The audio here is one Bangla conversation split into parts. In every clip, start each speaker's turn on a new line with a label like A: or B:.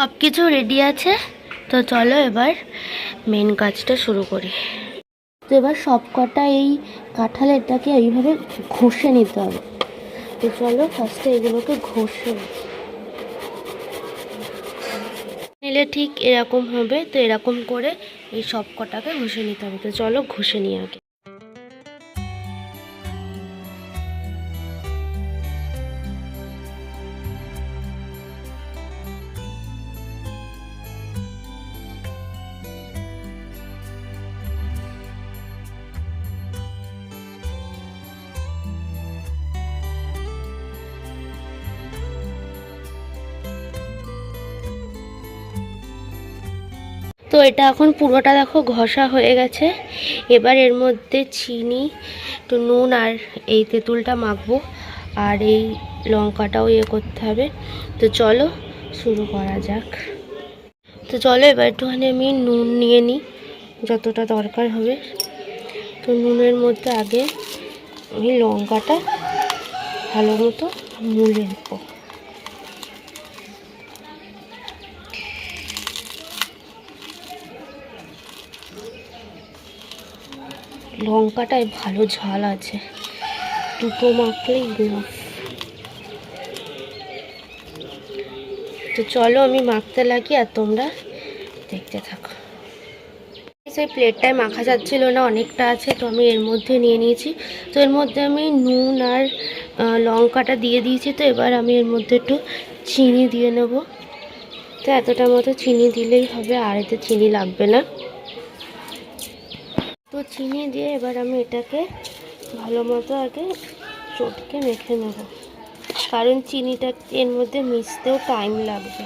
A: সব কিছু রেডি আছে, তো চলো এবার মেন কাজটা শুরু করি। তো এবার সব কটা এই কাঁঠালেরটাকে এইভাবে ঘষে নিতে হবে। তো চলো ফার্স্টে এগুলোকে ঘষে নিলে ঠিক এরকম হবে। তো এরকম করে এই সব কটাকে ঘষে নিতে হবে। তো চলো ঘষে নিই আগে। তো এটা এখন পুরোটা দেখো ঘষা হয়ে গেছে। এবার এর মধ্যে চিনি, একটু নুন আর এই তেঁতুলটা মাখবো, আর এই লঙ্কাটাও করতে হবে। তো চলো শুরু করা যাক। তো চলো এবার একটুখানি আমি নুন নিয়ে নিই, যতটা দরকার হবে। তো নুনের মধ্যে আগে আমি লঙ্কাটা ভালো মতো মুলে নেবো। লঙ্কাটায় ভালো ঝাল আছে, দুটো মাখলেই ইনাফ। তো চলো আমি মাখতে লাগি আর তোমরা দেখতে থাকো। সেই প্লেটটায় মাখা যাচ্ছিল না, অনেকটা আছে, তো আমি এর মধ্যে নিয়ে নিয়েছি। তো এর মধ্যে আমি নুন আর লঙ্কাটা দিয়ে দিয়েছি। তো এবার আমি এর মধ্যে একটু চিনি দিয়ে নেব। তো এতটা মতো চিনি দিলেই হবে, আর এতে চিনি লাগবে না। তো চিনি দিয়ে এবার আমি এটাকে ভালো মতো আগে চটকে মেখে নেব, কারণ চিনিটা এর মধ্যে মিশতেও টাইম লাগবে।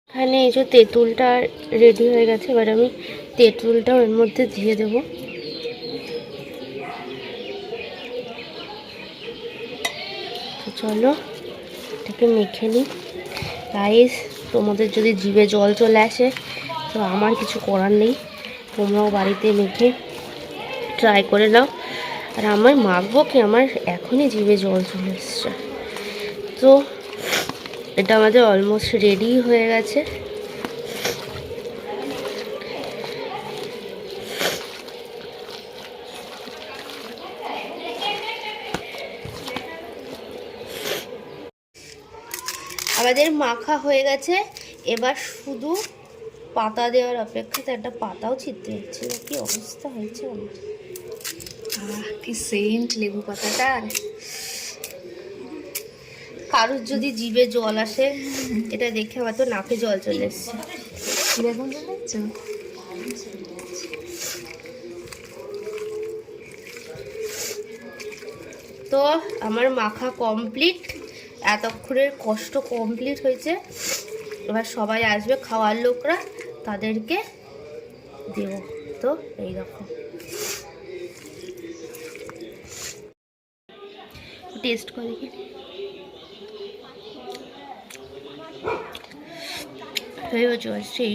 A: এখানে এই যে তেঁতুলটা রেডি হয়ে গেছে, এবার আমি তেঁতুলটাও এর মধ্যে দিয়ে দেব। তো চলো এটাকে মেখে নিই। গাইস, তোমাদের যদি জিভে জল চলে আসে তো আমার কিছু করার নেই, তোমরাও বাড়িতে মেখে ট্রাই করে নাও। আর আমার মাখবো কি, আমার এখনই জিভে জল চলে এসছে। তো এটা আমাদের অলমোস্ট রেডি হয়ে গেছে। আমাদের মাখা হয়ে গেছে, এবার শুধু পাতা দেওয়ার অপেক্ষাতে। একটা পাতাও ছিটতে যাচ্ছে, কি অবস্থা হয়েছে আমার।
B: কি সেন্ট লেবু পাতাটার।
A: কারোর যদি জিভে জল আসে, এটা দেখে আমার তো নাকে জল চলে এসছে।
B: কিরকম দেখাচ্ছ?
A: তো আমার মাখা কমপ্লিট, এতক্ষণের কষ্ট কমপ্লিট হয়েছে। এবার সবাই আসবে, খাওয়ার লোকরা, তাদেরকে দেব। তো এইরকম টেস্ট করে দেখি। সেই